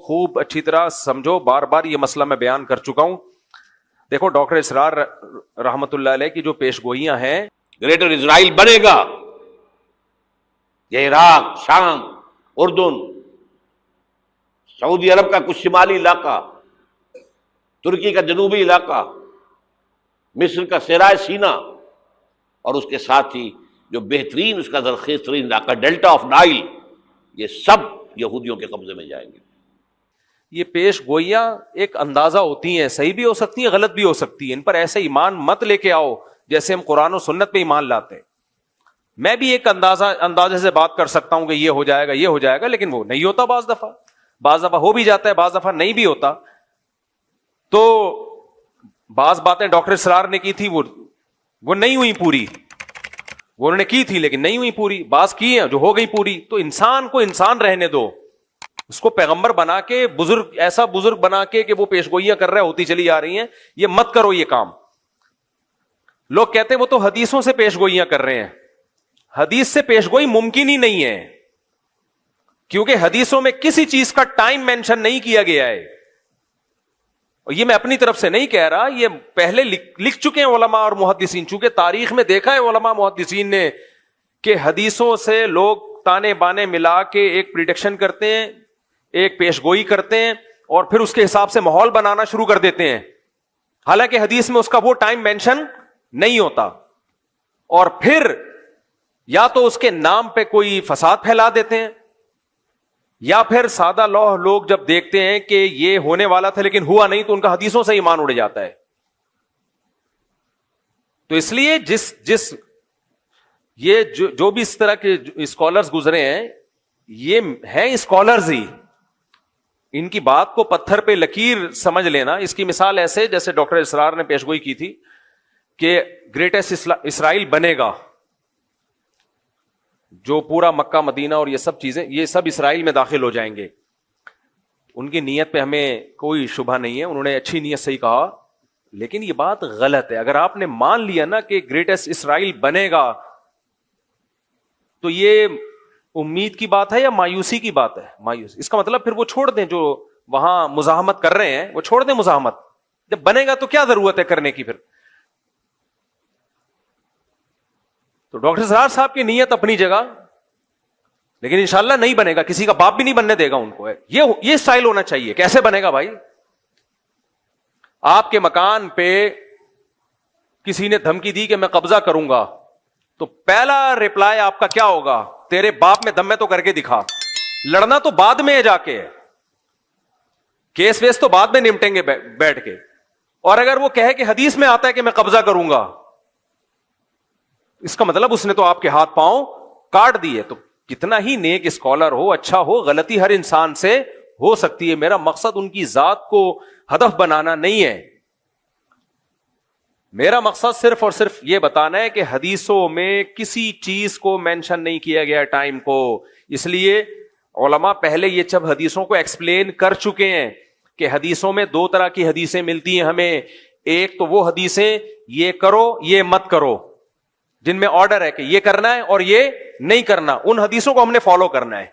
خوب اچھی طرح سمجھو, بار بار یہ مسئلہ میں بیان کر چکا ہوں. دیکھو ڈاکٹر اسرار رحمت اللہ علیہ کی جو پیش گوئیاں ہیں, گریٹر اسرائیل بنے گا, یہ عراق, شام, اردن, سعودی عرب کا کچھ شمالی علاقہ, ترکی کا جنوبی علاقہ, مصر کا صحرائے سینا, اور اس کے ساتھ ہی جو بہترین اس کا زرخیز ترین علاقہ ڈیلٹا آف نائل, یہ سب یہودیوں کے قبضے میں جائیں گے. یہ پیش گوئیاں ایک اندازہ ہوتی ہیں, صحیح بھی ہو سکتی ہیں, غلط بھی ہو سکتی ہیں. ان پر ایسے ایمان مت لے کے آؤ جیسے ہم قرآن و سنت پہ ایمان لاتے ہیں. میں بھی ایک اندازے سے بات کر سکتا ہوں کہ یہ ہو جائے گا, یہ ہو جائے گا, لیکن وہ نہیں ہوتا. بعض دفعہ ہو بھی جاتا ہے, بعض دفعہ نہیں بھی ہوتا. تو بعض باتیں ڈاکٹر اسرار نے کی تھی وہ نہیں ہوئی پوری, وہ انہوں نے کی تھی لیکن نہیں ہوئی پوری. بعض کی ہیں جو ہو گئی پوری. تو انسان کو انسان رہنے دو, اس کو پیغمبر بنا کے, بزرگ, ایسا بزرگ بنا کے کہ وہ پیشگوئیاں کر رہے ہوتی چلی آ رہی ہیں, یہ مت کرو یہ کام. لوگ کہتے ہیں وہ تو حدیثوں سے پیشگوئیاں کر رہے ہیں. حدیث سے پیشگوئی ممکن ہی نہیں ہے, کیونکہ حدیثوں میں کسی چیز کا ٹائم مینشن نہیں کیا گیا ہے. اور یہ میں اپنی طرف سے نہیں کہہ رہا, یہ پہلے لکھ چکے ہیں علماء اور محدثین. چونکہ تاریخ میں دیکھا ہے علماء محدثین نے کہ حدیثوں سے لوگ تانے بانے ملا کے ایک پریڈکشن کرتے ہیں, ایک پیشگوئی کرتے ہیں, اور پھر اس کے حساب سے ماحول بنانا شروع کر دیتے ہیں, حالانکہ حدیث میں اس کا وہ ٹائم مینشن نہیں ہوتا. اور پھر یا تو اس کے نام پہ کوئی فساد پھیلا دیتے ہیں, یا پھر سادہ لوگ جب دیکھتے ہیں کہ یہ ہونے والا تھا لیکن ہوا نہیں, تو ان کا حدیثوں سے ایمان اڑ جاتا ہے. تو اس لیے یہ جو بھی اس طرح کے اسکالرز گزرے ہیں, یہ ہیں اسکالرز ہی, ان کی بات کو پتھر پہ لکیر سمجھ لینا. اس کی مثال ایسے جیسے ڈاکٹر اسرار نے پیشگوئی کی تھی کہ گریٹسٹ اسرائیل بنے گا, جو پورا مکہ مدینہ اور یہ سب چیزیں, یہ سب اسرائیل میں داخل ہو جائیں گے. ان کی نیت پہ ہمیں کوئی شبہ نہیں ہے, انہوں نے اچھی نیت سے ہی کہا, لیکن یہ بات غلط ہے. اگر آپ نے مان لیا نا کہ گریٹسٹ اسرائیل بنے گا, تو یہ امید کی بات ہے یا مایوسی کی بات ہے؟ مایوس. اس کا مطلب پھر وہ چھوڑ دیں, جو وہاں مزاحمت کر رہے ہیں وہ چھوڑ دیں مزاحمت. جب بنے گا تو کیا ضرورت ہے کرنے کی پھر؟ تو ڈاکٹر اسرار صاحب کی نیت اپنی جگہ, لیکن انشاءاللہ نہیں بنے گا, کسی کا باپ بھی نہیں بننے دے گا ان کو. یہ سٹائل ہونا چاہیے. کیسے بنے گا بھائی؟ آپ کے مکان پہ کسی نے دھمکی دی کہ میں قبضہ کروں گا, تو پہلا ریپلائی آپ کا کیا ہوگا؟ تیرے باپ میں دم میں تو کر کے دکھا. لڑنا تو بعد میں جا کے, کیس ویس تو بعد میں نمٹیں گے بیٹھ کے. اور اگر وہ کہے کہ حدیث میں آتا ہے کہ میں قبضہ کروں گا, اس کا مطلب اس نے تو آپ کے ہاتھ پاؤں کاٹ دیے. تو کتنا ہی نیک اسکالر ہو, اچھا ہو, غلطی ہر انسان سے ہو سکتی ہے. میرا مقصد ان کی ذات کو ہدف بنانا نہیں ہے. میرا مقصد صرف اور صرف یہ بتانا ہے کہ حدیثوں میں کسی چیز کو مینشن نہیں کیا گیا ٹائم کو. اس لیے علماء پہلے یہ سب حدیثوں کو ایکسپلین کر چکے ہیں کہ حدیثوں میں دو طرح کی حدیثیں ملتی ہیں ہمیں. ایک تو وہ حدیثیں یہ کرو یہ مت کرو, جن میں آرڈر ہے کہ یہ کرنا ہے اور یہ نہیں کرنا, ان حدیثوں کو ہم نے فالو کرنا ہے.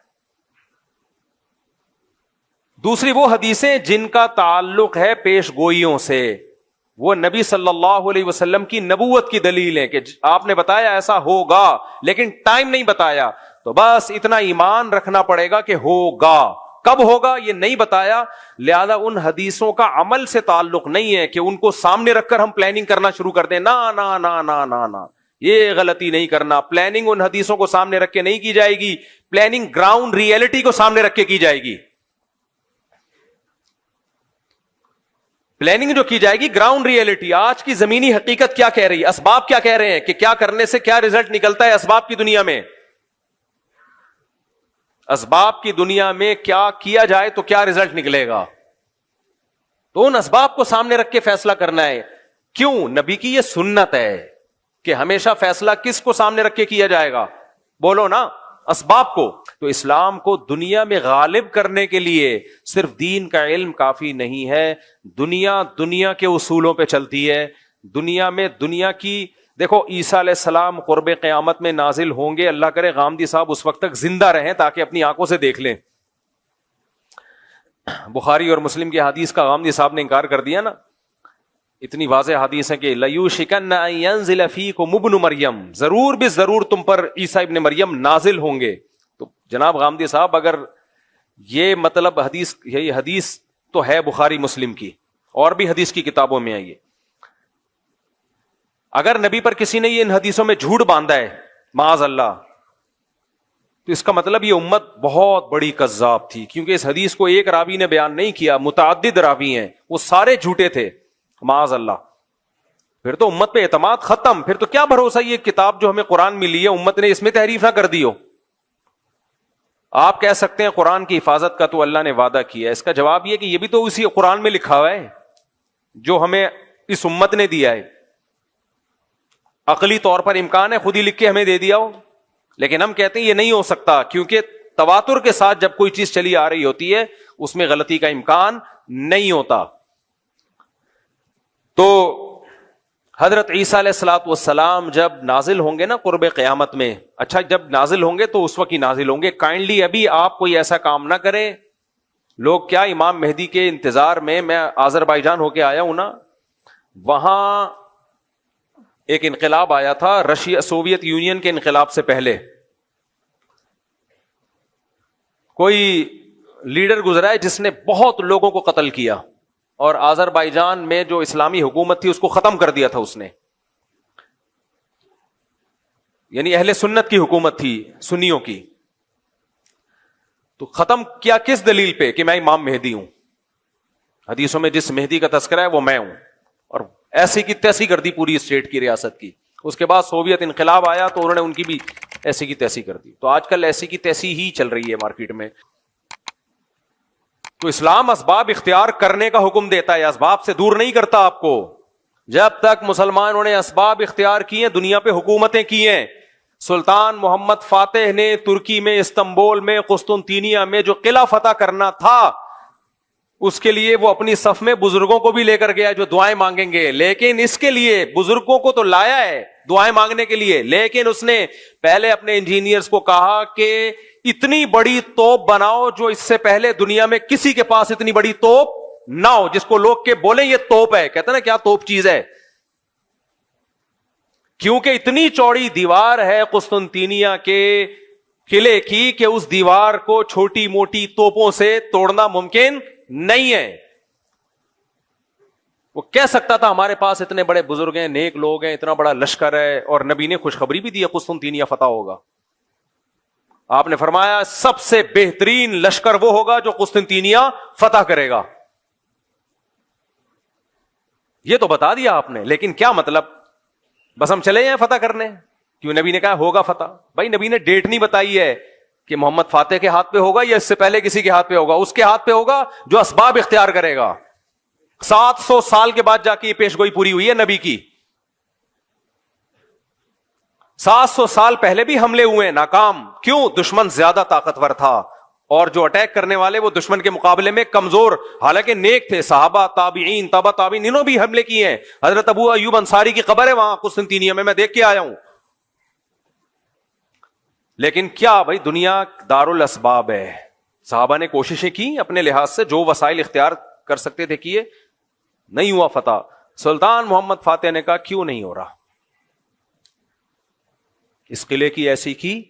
دوسری وہ حدیثیں جن کا تعلق ہے پیش گوئیوں سے, وہ نبی صلی اللہ علیہ وسلم کی نبوت کی دلیل ہے کہ آپ نے بتایا ایسا ہوگا لیکن ٹائم نہیں بتایا, تو بس اتنا ایمان رکھنا پڑے گا کہ ہوگا. کب ہوگا یہ نہیں بتایا, لہذا ان حدیثوں کا عمل سے تعلق نہیں ہے کہ ان کو سامنے رکھ کر ہم پلاننگ کرنا شروع کر دیں. نا نا نا نا نا نا, یہ غلطی نہیں کرنا. پلاننگ ان حدیثوں کو سامنے رکھ کے نہیں کی جائے گی, پلاننگ گراؤنڈ ریئلٹی کو سامنے رکھ کے کی جائے گی. پلاننگ جو کی جائے گی گراؤنڈ ریئلٹی, آج کی زمینی حقیقت کیا کہہ رہی ہے, اسباب کیا کہہ رہے ہیں کہ کیا کرنے سے کیا رزلٹ نکلتا ہے اسباب کی دنیا میں. اسباب کی دنیا میں کیا کیا جائے تو کیا رزلٹ نکلے گا, تو ان اسباب کو سامنے رکھ کے فیصلہ کرنا ہے. کیوں؟ نبی کی یہ سنت ہے کہ ہمیشہ فیصلہ کس کو سامنے رکھ کے کیا جائے گا؟ بولو نا, اسباب کو. تو اسلام کو دنیا میں غالب کرنے کے لیے صرف دین کا علم کافی نہیں ہے. دنیا کے اصولوں پہ چلتی ہے. دنیا میں دنیا کی, دیکھو عیسیٰ علیہ السلام قرب قیامت میں نازل ہوں گے, اللہ کرے غامدی صاحب اس وقت تک زندہ رہیں تاکہ اپنی آنکھوں سے دیکھ لیں. بخاری اور مسلم کی حدیث کا غامدی صاحب نے انکار کر دیا نا. اتنی واضح حدیث ہے کہ لَيُوشِكَنَّ أَن يَنزِلَ فِيكُمُ ابْنُ مَرْيَم، ضرور بے ضرور تم پر عیسیٰ ابن مریم نازل ہوں گے. تو جناب غامدی صاحب اگر یہ مطلب حدیث، یہی حدیث تو ہے بخاری مسلم کی اور بھی حدیث کی کتابوں میں ہے یہ، اگر نبی پر کسی نے یہ ان حدیثوں میں جھوٹ باندھا ہے معاذ اللہ، تو اس کا مطلب یہ امت بہت بڑی کذاب تھی، کیونکہ اس حدیث کو ایک راوی نے بیان نہیں کیا، متعدد راوی ہیں، وہ سارے جھوٹے تھے معاذ اللہ. پھر تو امت پہ اعتماد ختم. پھر تو کیا بھروسہ یہ کتاب جو ہمیں قرآن ملی ہے امت نے اس میں تحریف نہ کر دی ہو. آپ کہہ سکتے ہیں قرآن کی حفاظت کا تو اللہ نے وعدہ کیا ہے، اس کا جواب یہ کہ یہ بھی تو اسی قرآن میں لکھا ہوا ہے جو ہمیں اس امت نے دیا ہے. عقلی طور پر امکان ہے خود ہی لکھ کے ہمیں دے دیا ہو، لیکن ہم کہتے ہیں یہ نہیں ہو سکتا، کیونکہ تواتر کے ساتھ جب کوئی چیز چلی آ رہی ہوتی ہے اس میں غلطی کا امکان نہیں ہوتا. تو حضرت عیسیٰ علیہ الصلوۃ والسلام جب نازل ہوں گے نا قرب قیامت میں، اچھا جب نازل ہوں گے تو اس وقت ہی نازل ہوں گے. کائنڈلی ابھی آپ کوئی ایسا کام نہ کریں. لوگ کیا امام مہدی کے انتظار میں آذربائیجان ہو کے آیا ہوں نا، وہاں ایک انقلاب آیا تھا رشیا سوویت یونین کے انقلاب سے پہلے. کوئی لیڈر گزرا ہے جس نے بہت لوگوں کو قتل کیا اور آذربائیجان میں جو اسلامی حکومت تھی اس کو ختم کر دیا تھا اس نے. یعنی اہل سنت کی حکومت تھی، سنیوں کی. تو ختم کیا کس دلیل پہ؟ کہ میں امام مہدی ہوں. حدیثوں میں جس مہدی کا تذکرہ ہے وہ میں ہوں، اور ایسی کی تیسی کر دی پوری اسٹیٹ کی، ریاست کی. اس کے بعد سوویت انقلاب آیا تو انہوں نے ان کی بھی ایسی کی تیسی کر دی. تو آج کل ایسی کی تیسی ہی چل رہی ہے مارکیٹ میں. تو اسلام اسباب اختیار کرنے کا حکم دیتا ہے، اسباب سے دور نہیں کرتا آپ کو. جب تک مسلمانوں نے اسباب اختیار کیے، دنیا پہ حکومتیں کی ہیں. سلطان محمد فاتح نے ترکی میں، استنبول میں، قسطنطینیہ میں جو قلعہ فتح کرنا تھا اس کے لیے وہ اپنی صف میں بزرگوں کو بھی لے کر گیا جو دعائیں مانگیں گے. لیکن اس کے لیے بزرگوں کو تو لایا ہے دعائیں مانگنے کے لیے، لیکن اس نے پہلے اپنے انجینئرز کو کہا کہ اتنی بڑی توپ بناؤ جو اس سے پہلے دنیا میں کسی کے پاس اتنی بڑی توپ نہ ہو، جس کو لوگ کے بولیں یہ توپ ہے. کہتے ہیں نا کیا توپ چیز ہے، کیونکہ اتنی چوڑی دیوار ہے قسطنطینیہ کے قلعے کی کہ اس دیوار کو چھوٹی موٹی توپوں سے توڑنا ممکن نہیں ہے. وہ کہہ سکتا تھا ہمارے پاس اتنے بڑے بزرگ ہیں، نیک لوگ ہیں، اتنا بڑا لشکر ہے، اور نبی نے خوشخبری بھی دی ہے قسطنطینیہ فتح ہوگا. آپ نے فرمایا سب سے بہترین لشکر وہ ہوگا جو قسطنطینیہ فتح کرے گا. یہ تو بتا دیا آپ نے، لیکن کیا مطلب؟ بس ہم چلے جائیں فتح کرنے؟ کیوں نبی نے کہا ہوگا فتح. بھائی نبی نے ڈیٹ نہیں بتائی ہے کہ محمد فاتح کے ہاتھ پہ ہوگا یا اس سے پہلے کسی کے ہاتھ پہ ہوگا. اس کے ہاتھ پہ ہوگا جو اسباب اختیار کرے گا. 700 سال کے بعد جا کے یہ پیش گوئی پوری ہوئی ہے نبی کی. 700 سال پہلے بھی حملے ہوئے ہیں ناکام. کیوں؟ دشمن زیادہ طاقتور تھا اور جو اٹیک کرنے والے وہ دشمن کے مقابلے میں کمزور، حالانکہ نیک تھے. صحابہ، تابعین، تابع تابعین انہوں بھی حملے کیے ہیں. حضرت ابو ایوب انصاری کی قبر ہے وہاں قسطنطینیہ میں دیکھ کے آیا ہوں. لیکن کیا بھائی دنیا دار الاسباب ہے. صحابہ نے کوششیں کی اپنے لحاظ سے، جو وسائل اختیار کر سکتے تھے کیے، نہیں ہوا فتح. سلطان محمد فاتح نے کہا کیوں نہیں ہو رہا؟ اس قلعے کی ایسی کی،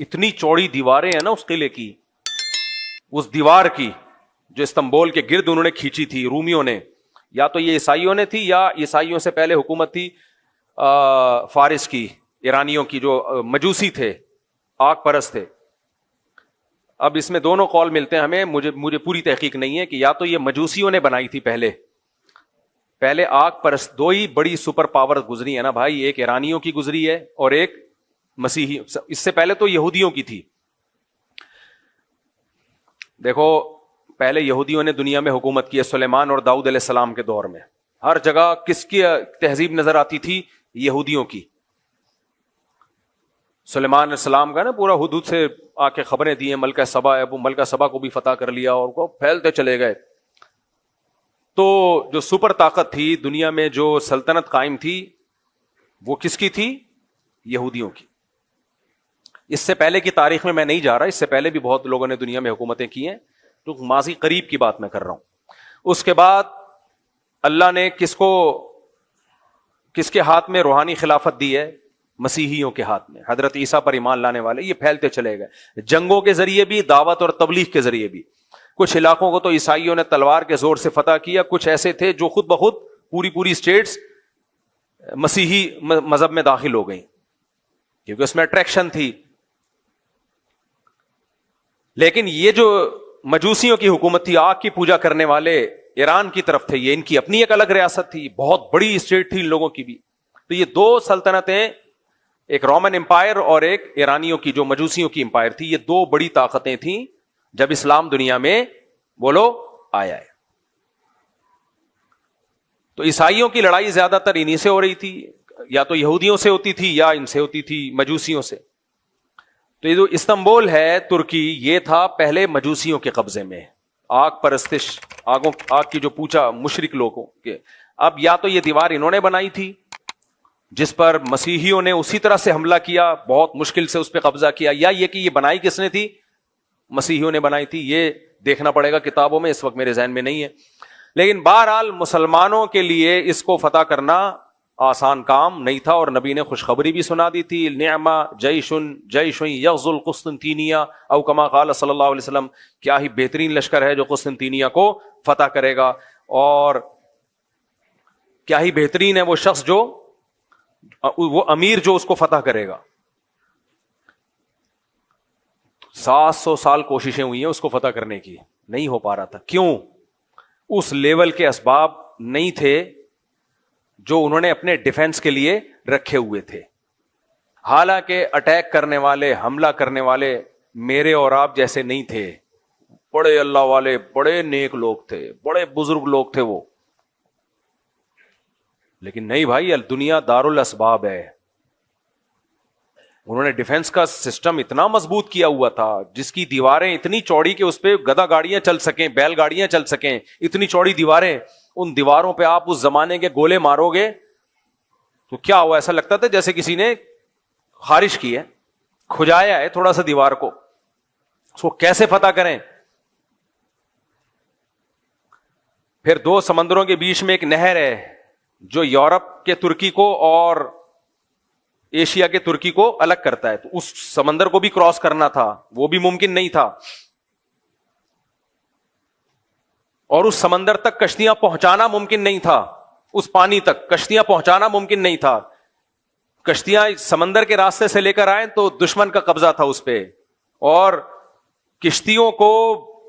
اتنی چوڑی دیواریں ہیں نا اس قلعے کی، اس دیوار کی جو استنبول کے گرد انہوں نے کھینچی تھی رومیوں نے، یا تو یہ عیسائیوں نے تھی یا عیسائیوں سے پہلے حکومت تھی فارس کی، ایرانیوں کی، جو مجوسی تھے، آگ پرست تھے. اب اس میں دونوں قول ملتے ہیں ہمیں، مجھے پوری تحقیق نہیں ہے کہ یا تو یہ مجوسیوں نے بنائی تھی پہلے آگ پرست. دو ہی بڑی سپر پاور گزری ہے نا بھائی، ایک ایرانیوں کی گزری ہے اور ایک مسیحی. اس سے پہلے تو یہودیوں کی تھی. دیکھو پہلے یہودیوں نے دنیا میں حکومت کی ہے سلیمان اور داؤد علیہ السلام کے دور میں. ہر جگہ کس کی تہذیب نظر آتی تھی؟ یہودیوں کی. سلیمان علیہ السلام کا نا پورا حدود سے آ کے خبریں دی ہیں. ملکہ سبا ہے، وہ ملکہ سبا کو بھی فتح کر لیا اور وہ پھیلتے چلے گئے. تو جو سپر طاقت تھی دنیا میں، جو سلطنت قائم تھی، وہ کس کی تھی؟ یہودیوں کی. اس سے پہلے کی تاریخ میں نہیں جا رہا، اس سے پہلے بھی بہت لوگوں نے دنیا میں حکومتیں کی ہیں. تو ماضی قریب کی بات میں کر رہا ہوں. اس کے بعد اللہ نے کس کے ہاتھ میں روحانی خلافت دی ہے؟ مسیحیوں کے ہاتھ میں. حضرت عیسیٰ پر ایمان لانے والے یہ پھیلتے چلے گئے, جنگوں کے ذریعے بھی, دعوت اور تبلیغ کے ذریعے بھی. کچھ علاقوں کو تو عیسائیوں نے تلوار کے زور سے فتح کیا, کچھ ایسے تھے جو خود بخود پوری اسٹیٹس مسیحی مذہب میں داخل ہو گئیں کیونکہ اس میں اٹریکشن تھی. لیکن یہ جو مجوسیوں کی حکومت تھی, آگ کی پوجا کرنے والے ایران کی طرف تھے, یہ ان کی اپنی ایک الگ ریاست تھی, بہت بڑی اسٹیٹ تھی ان لوگوں کی بھی. تو یہ دو سلطنتیں, ایک رومن امپائر اور ایک ایرانیوں کی جو مجوسیوں کی امپائر تھی, یہ دو بڑی طاقتیں تھیں جب اسلام دنیا میں بولو آیا ہے. تو عیسائیوں کی لڑائی زیادہ تر انہی سے ہو رہی تھی, یا تو یہودیوں سے ہوتی تھی یا ان سے ہوتی تھی مجوسیوں سے. تو یہ جو استنبول ہے ترکی, یہ تھا پہلے مجوسیوں کے قبضے میں, آگ پرستش, آگ کی جو پوچھا مشرک لوگوں کے. اب یا تو یہ دیوار انہوں نے بنائی تھی جس پر مسیحیوں نے اسی طرح سے حملہ کیا, بہت مشکل سے اس پہ قبضہ کیا, یا یہ کہ یہ بنائی کس نے تھی؟ مسیحیوں نے بنائی تھی. یہ دیکھنا پڑے گا کتابوں میں, اس وقت میرے ذہن میں نہیں ہے. لیکن بہرحال مسلمانوں کے لیے اس کو فتح کرنا آسان کام نہیں تھا, اور نبی نے خوشخبری بھی سنا دی تھی, نعم جیش یغزو القسطنطینیہ او کما قال صلی اللہ علیہ وسلم, کیا ہی بہترین لشکر ہے جو قسطنطینیہ کو فتح کرے گا, اور کیا ہی بہترین ہے وہ شخص جو, وہ امیر جو اس کو فتح کرے گا. 700 سال کوششیں ہوئی ہیں اس کو فتح کرنے کی, نہیں ہو پا رہا تھا. کیوں؟ اس لیول کے اسباب نہیں تھے جو انہوں نے اپنے ڈیفنس کے لیے رکھے ہوئے تھے. حالانکہ اٹیک کرنے والے, حملہ کرنے والے میرے اور آپ جیسے نہیں تھے, بڑے اللہ والے, بڑے نیک لوگ تھے, بڑے بزرگ لوگ تھے وہ. لیکن نہیں بھائی, دنیا دار الاسباب ہے. انہوں نے ڈیفنس کا سسٹم اتنا مضبوط کیا ہوا تھا, جس کی دیواریں اتنی چوڑی کہ اس پہ گدا گاڑیاں چل سکیں, بیل گاڑیاں چل سکیں, اتنی چوڑی دیواریں. ان دیواروں پہ آپ اس زمانے کے گولے مارو گے تو کیا ہوا, ایسا لگتا تھا جیسے کسی نے خارش کی ہے, کھجایا ہے تھوڑا سا دیوار کو. اس کو کیسے فتح کریں؟ پھر 2 سمندروں کے بیچ میں ایک نہر ہے جو یورپ کے ترکی کو اور ایشیا کے ترکی کو الگ کرتا ہے, تو اس سمندر کو بھی کراس کرنا تھا, وہ بھی ممکن نہیں تھا. اور اس سمندر تک کشتیاں پہنچانا ممکن نہیں تھا, اس پانی تک کشتیاں پہنچانا ممکن نہیں تھا. کشتیاں سمندر کے راستے سے لے کر آئیں تو دشمن کا قبضہ تھا اس پہ, اور کشتیوں کو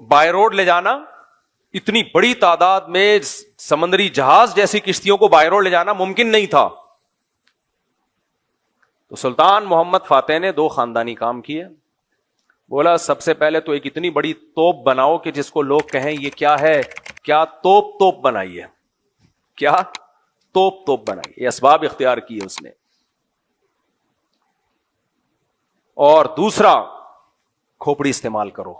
بائی روڈ لے جانا, اتنی بڑی تعداد میں سمندری جہاز جیسی کشتیوں کو بائی روڈ لے جانا ممکن نہیں تھا. تو سلطان محمد فاتح نے 2 خاندانی کام کیے. بولا سب سے پہلے تو ایک اتنی بڑی توپ بناؤ کہ جس کو لوگ کہیں یہ کیا ہے, کیا توپ بنائی ہے, کیا توپ بنائی. یہ اسباب اختیار کیے اس نے. اور دوسرا, کھوپڑی استعمال کرو.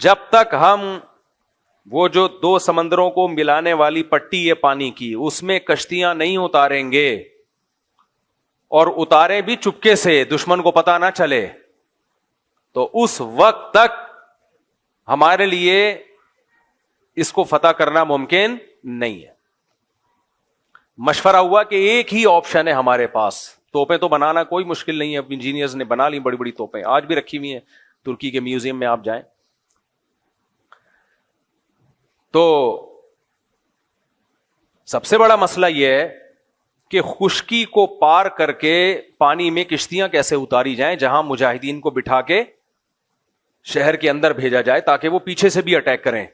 جب تک ہم وہ جو 2 سمندروں کو ملانے والی پٹی ہے پانی کی, اس میں کشتیاں نہیں اتاریں گے, اور اتاریں بھی چپکے سے, دشمن کو پتا نہ چلے, تو اس وقت تک ہمارے لیے اس کو فتح کرنا ممکن نہیں ہے. مشورہ ہوا کہ ایک ہی آپشن ہے ہمارے پاس, توپیں تو بنانا کوئی مشکل نہیں ہے, انجینئرز نے بنا لی بڑی بڑی توپیں, آج بھی رکھی ہوئی ہیں ترکی کے میوزیم میں آپ جائیں. تو سب سے بڑا مسئلہ یہ ہے کہ خشکی کو پار کر کے پانی میں کشتیاں کیسے اتاری جائیں, جہاں مجاہدین کو بٹھا کے شہر کے اندر بھیجا جائے تاکہ وہ پیچھے سے بھی اٹیک کریں.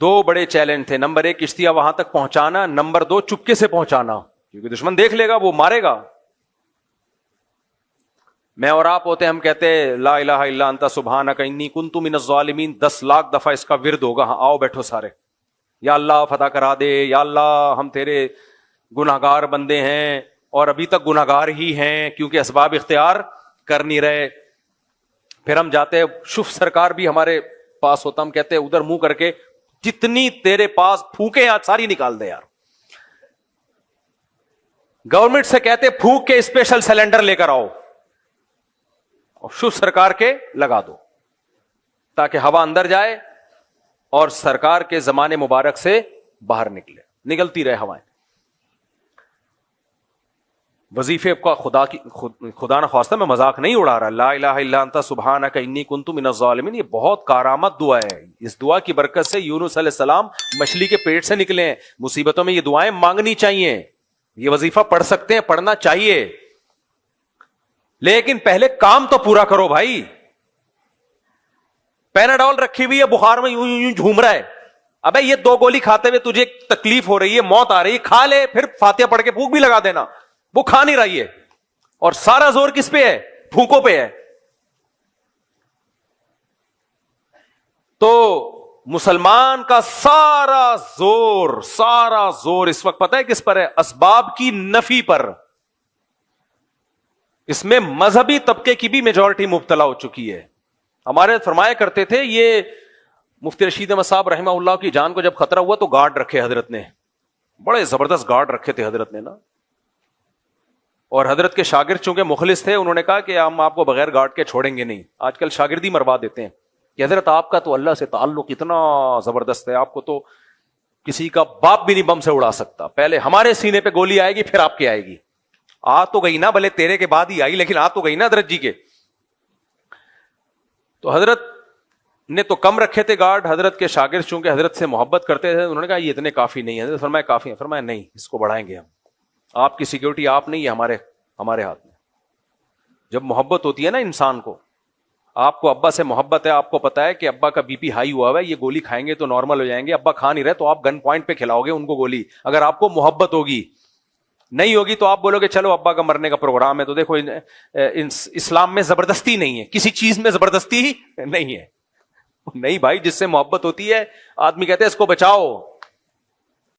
2 بڑے چیلنج تھے. نمبر 1 کشتیاں وہاں تک پہنچانا, نمبر 2 چپکے سے پہنچانا, کیونکہ دشمن دیکھ لے گا, وہ مارے گا. میں اور آپ ہوتے ہم کہتے لا الہ الا انت سبحانک انی کنت من الظالمین, 10 لاکھ دفعہ اس کا ورد ہوگا. ہاں آؤ بیٹھو سارے, یا اللہ فتح کرا دے, یا اللہ ہم تیرے گناہگار بندے ہیں, اور ابھی تک گناہگار ہی ہیں کیونکہ اسباب اختیار کر نہیں رہے. پھر ہم جاتے, شف سرکار بھی ہمارے پاس ہوتا, ہم کہتے ادھر منہ کر کے جتنی تیرے پاس پھونکے آج ساری نکال دے یار. گورنمنٹ سے کہتے پھونک کے اسپیشل سلنڈر لے کر آؤ, اور شو سرکار کے لگا دو تاکہ ہوا اندر جائے اور سرکار کے زمانے مبارک سے باہر نکلتی رہے ہوائیں. وظیفے کا خدا نہ خواستہ میں مذاق نہیں اڑا رہا. لا الہ الا انت سبحانک انی کنت من الظالمین، یہ بہت کارآمد دعا ہے. اس دعا کی برکت سے یونس علیہ السلام مچھلی کے پیٹ سے نکلے ہیں. مصیبتوں میں یہ دعائیں مانگنی چاہیے. یہ وظیفہ پڑھ سکتے ہیں، پڑھنا چاہیے، لیکن پہلے کام تو پورا کرو بھائی. پیناڈول رکھی ہوئی ہے، بخار میں یوں یوں جھوم رہا ہے. ابے یہ 2 گولی کھاتے ہوئے تجھے تکلیف ہو رہی ہے، موت آ رہی ہے، کھا لے، پھر فاتحہ پڑھ کے پھونک بھی لگا دینا. وہ کھا نہیں رہی ہے اور سارا زور کس پہ ہے؟ پھونکوں پہ ہے. تو مسلمان کا سارا زور اس وقت پتہ ہے کس پر ہے؟ اسباب کی نفی پر. اس میں مذہبی طبقے کی بھی میجورٹی مبتلا ہو چکی ہے. ہمارے فرمایا کرتے تھے، یہ مفتی رشید احمد صاحب رحمہ اللہ کی جان کو جب خطرہ ہوا تو گارڈ رکھے حضرت نے، بڑے زبردست گارڈ رکھے تھے حضرت نے نا. اور حضرت کے شاگرد چونکہ مخلص تھے، انہوں نے کہا کہ ہم آپ کو بغیر گارڈ کے چھوڑیں گے نہیں. آج کل شاگردی مروا دیتے ہیں کہ حضرت آپ کا تو اللہ سے تعلق اتنا زبردست ہے، آپ کو تو کسی کا باپ بھی نہیں بم سے اڑا سکتا. پہلے ہمارے سینے پہ گولی آئے گی پھر آپ کی آئے گی. آ تو گئی نا، بھلے تیرے کے بعد ہی آئی لیکن آ تو گئی نا حضرت جی کے. تو حضرت نے تو کم رکھے تھے گارڈ. حضرت کے شاگرد چونکہ حضرت سے محبت کرتے تھے، انہوں نے کہا یہ اتنے کافی نہیں ہے. حضرت فرمایا کافی ہیں. فرمایا نہیں، اس کو بڑھائیں گے ہم. آپ کی سیکیورٹی آپ نہیں ہے، ہمارے ہاتھ میں. جب محبت ہوتی ہے نا انسان کو، آپ کو ابا سے محبت ہے، آپ کو پتا ہے کہ ابا کا بی پی ہائی ہوا ہے، یہ گولی کھائیں گے تو نارمل ہو جائیں گے. ابا کھا نہیں رہے تو آپ گن پوائنٹ پہ کھلاؤ گے ان کو گولی. اگر آپ کو محبت ہوگی، نہیں ہوگی تو آپ بولو گے چلو ابا کا مرنے کا پروگرام ہے. تو دیکھو اسلام میں زبردستی نہیں ہے، کسی چیز میں زبردستی نہیں ہے. نہیں بھائی، جس سے محبت ہوتی ہے آدمی کہتے ہیں اس کو بچاؤ.